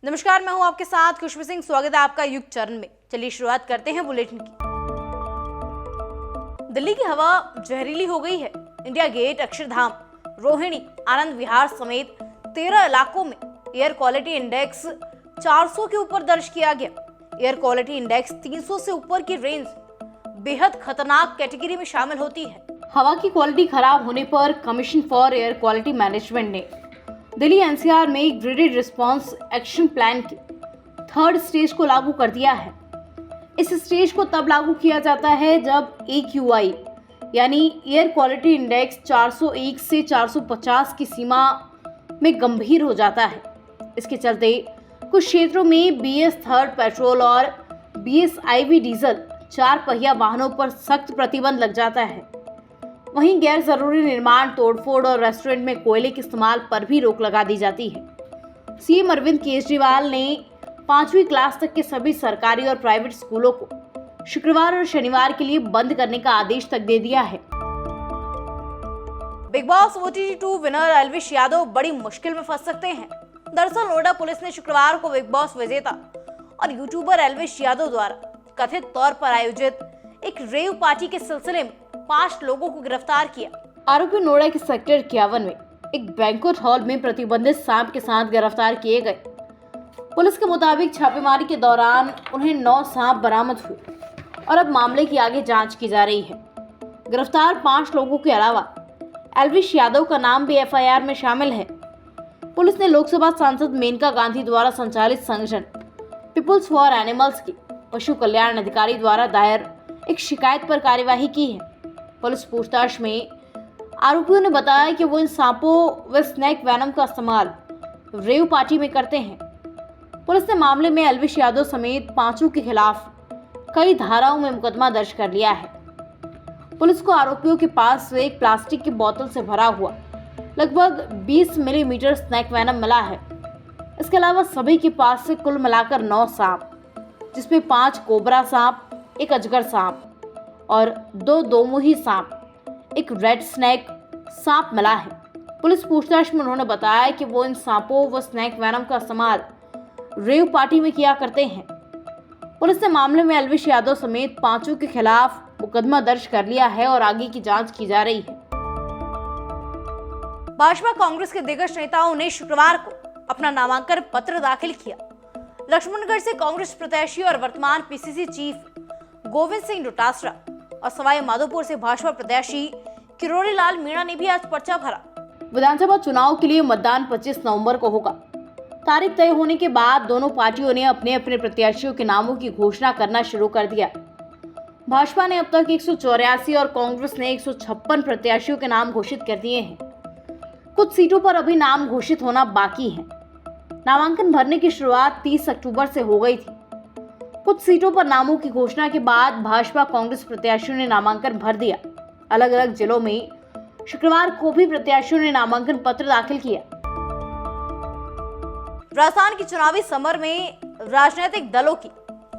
नमस्कार, मैं हूं आपके साथ खुशबू सिंह। स्वागत है आपका युग चरण में। चलिए शुरुआत करते हैं बुलेटिन की। दिल्ली की हवा जहरीली हो गई है। इंडिया गेट, अक्षरधाम, रोहिणी, आनंद विहार समेत 13 इलाकों में एयर क्वालिटी इंडेक्स 400 के ऊपर दर्ज किया गया। एयर क्वालिटी इंडेक्स 300 से ऊपर की रेंज बेहद खतरनाक कैटेगरी में शामिल होती है। हवा की क्वालिटी खराब होने पर commission for air quality management ने दिल्ली एनसीआर में ग्रेडेड रिस्पांस एक्शन प्लान के 3rd स्टेज को लागू कर दिया है। इस स्टेज को तब लागू किया जाता है जब AQI यानी एयर क्वालिटी इंडेक्स 401 से 450 की सीमा में गंभीर हो जाता है। इसके चलते कुछ क्षेत्रों में BS थर्ड पेट्रोल और BS-IV डीजल 4 पहिया वाहनों पर सख्त प्रतिबंध लग जाता है। वहीं गैर जरूरी निर्माण, तोड़फोड़ और रेस्टोरेंट में कोयले के इस्तेमाल पर भी रोक लगा दी जाती है। सीएम अरविंद केजरीवाल ने 5वीं क्लास तक के सभी सरकारी और प्राइवेट स्कूलों को शुक्रवार और शनिवार के लिए बंद करने का आदेश तक दे दिया है। Big boss OTT 2 winner Elvish Yadav बड़ी मुश्किल में फंस सकते हैं। दरअसल नोएडा पुलिस ने शुक्रवार को बिग बॉस विजेता और यूट्यूबर एल्विश यादव द्वारा कथित तौर पर आयोजित एक रेव पार्टी के सिलसिले में 5 लोगों को गिरफ्तार किया। आरोपी नोएडा के सेक्टर 51 में एक बैंक्वेट हॉल में प्रतिबंधित सांप के साथ गिरफ्तार किए गए। पुलिस के मुताबिक छापेमारी के दौरान उन्हें 9 सांप बरामद हुए और अब मामले की आगे जांच की जा रही है। गिरफ्तार 5 लोगों के अलावा एल्विश यादव का नाम भी FIR में शामिल है। पुलिस ने लोकसभा सांसद मेनका गांधी द्वारा संचालित संगठन पीपुल्स फॉर एनिमल्स के पशु कल्याण अधिकारी द्वारा दायर एक शिकायत पर कार्यवाही की है। पुलिस पूछताछ में आरोपियों ने बताया कि वो इन सांपों व स्नेक वेनम का इस्तेमाल रेव पार्टी में करते हैं। पुलिस ने मामले में एल्विश यादव समेत 5 के खिलाफ कई धाराओं में मुकदमा दर्ज कर लिया है। पुलिस को आरोपियों के पास से एक प्लास्टिक की बोतल से भरा हुआ लगभग 20 मिलीमीटर स्नेक वेनम मिला है। इसके अलावा सभी के पास से कुल मिलाकर 9 सांप, जिसमें 5 कोबरा सांप, 1 अजगर सांप और 2 दोमुही सांप, एक रेड स्नेक सांप मिला है। पुलिस पूछताछ में उन्होंने बताया कि वो इन सांपों व स्नेक वेनम का इस्तेमाल रेव पार्टी में किया करते हैं। पुलिस ने मामले में एल्विश यादव समेत 5 के खिलाफ मुकदमा दर्ज कर लिया है और आगे की जांच की जा रही है। भाजपा कांग्रेस के दिग्गज नेताओं ने शुक्रवार को अपना नामांकन पत्र दाखिल किया। लक्ष्मणगढ़ से कांग्रेस प्रत्याशी और वर्तमान PCC चीफ गोविंद सिंह डोटासरा और सवाई माधोपुर से भाजपा प्रत्याशी किरोड़ी लाल मीणा ने भी आज पर्चा भरा। विधानसभा चुनाव के लिए मतदान 25 नवंबर को होगा। तारीख तय होने के बाद दोनों पार्टियों ने अपने अपने प्रत्याशियों के नामों की घोषणा करना शुरू कर दिया। भाजपा ने अब तक 184 और कांग्रेस ने 156 प्रत्याशियों के नाम घोषित कर दिए हैं। कुछ सीटों पर अभी नाम घोषित होना बाकी है। नामांकन भरने की शुरुआत 30 अक्टूबर से हो गई थी। कुछ सीटों पर नामों की घोषणा के बाद भाजपा कांग्रेस प्रत्याशियों ने नामांकन भर दिया। अलग अलग जिलों में शुक्रवार को भी प्रत्याशियों ने नामांकन पत्र दाखिल किया। राजस्थान की चुनावी समर में राजनीतिक दलों की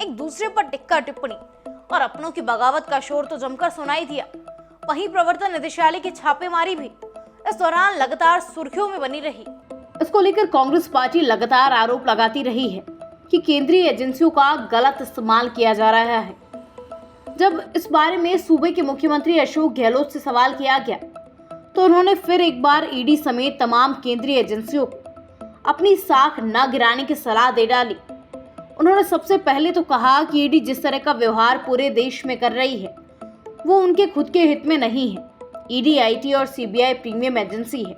एक दूसरे पर टिक्का टिप्पणी और अपनों की बगावत का शोर तो जमकर सुनाई दिया। वहीं प्रवर्तन निदेशालय की छापेमारी भी इस दौरान लगातार सुर्खियों में बनी रही। इसको लेकर कांग्रेस पार्टी लगातार आरोप लगाती रही है कि केंद्रीय एजेंसियों का गलत इस्तेमाल किया जा रहा है। जब इस बारे में सूबे के मुख्यमंत्री अशोक गहलोत से सवाल किया गया तो उन्होंने फिर एक बार ED समेत तमाम केंद्रीय एजेंसियों को अपनी साख न गिराने की सलाह दे डाली। उन्होंने सबसे पहले तो कहा कि ED जिस तरह का व्यवहार पूरे देश में कर रही है वो उनके खुद के हित में नहीं है। ED, IT और CBI प्रीमियम एजेंसी है।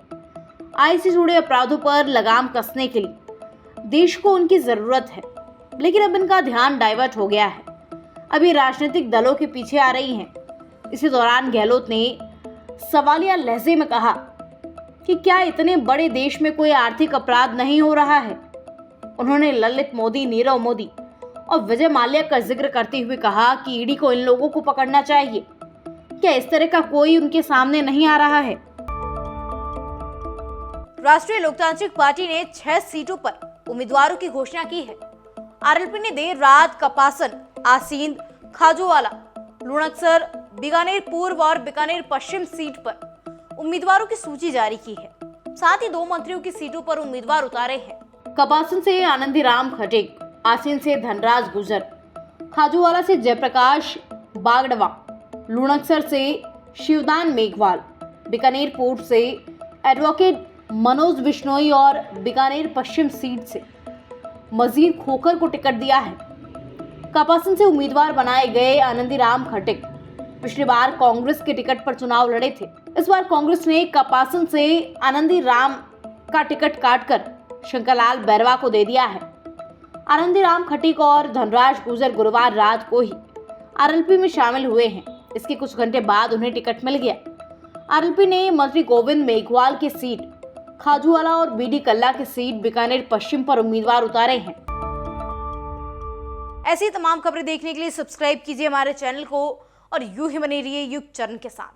आय से जुड़े अपराधों पर लगाम कसने के लिए देश को उनकी जरूरत है, लेकिन अब इनका ध्यान डाइवर्ट हो गया है। अभी राजनीतिक दलों के पीछे आ रही हैं। इसी दौरान गहलोत ने सवालिया लहजे में कहा कि क्या इतने बड़े देश में कोई आर्थिक अपराध नहीं हो रहा है। उन्होंने ललित मोदी, नीरव मोदी और विजय माल्या का जिक्र करते हुए कहा कि ED को इन लोगों को पकड़ना चाहिए। क्या इस तरह का कोई उनके सामने नहीं आ रहा है? राष्ट्रीय लोकतांत्रिक पार्टी ने 6 सीटों पर उम्मीदवारों की घोषणा की है। RLP ने देर रात कपासन, आसींद, खाजूवाला, लुणकसर, बीकानेर पूर्व और बीकानेर पश्चिम सीट पर उम्मीदवारों की सूची जारी की है। साथ ही 2 मंत्रियों की सीटों पर उम्मीदवार उतारे हैं। कपासन से आनंदीराम खटीक, आसीन से धनराज गुर्जर, खाजूवाला से जयप्रकाश बागड़वा, लुणकसर से शिवदान मेघवाल, बीकानेर पोर्ट से एडवोकेट मनोज बिश्नोई और बीकानेर पश्चिम सीट से मजीद खोखर को टिकट दिया है। कपासन से उम्मीदवार बनाए गए आनंदीराम खटीक पिछली बार कांग्रेस के टिकट पर चुनाव लड़े थे। इस बार कांग्रेस ने कपासन से आनंदीराम का टिकट काटकर शंकरलाल बैरवा को दे दिया है। आनंदीराम खटीक और धनराज गुर्जर गुरुवार रात को ही आरएलपी में शामिल हुए हैं। इसके कुछ घंटे बाद उन्हें टिकट मिल गया। आरएलपी ने मंत्री गोविंद मेघवाल की सीट खाजूवाला और बीडी कल्ला की सीट बीकानेर पश्चिम पर उम्मीदवार उतारे हैं। ऐसी तमाम खबरें देखने के लिए सब्सक्राइब कीजिए हमारे चैनल को और यूं ही बने रहिए युग चरण के साथ।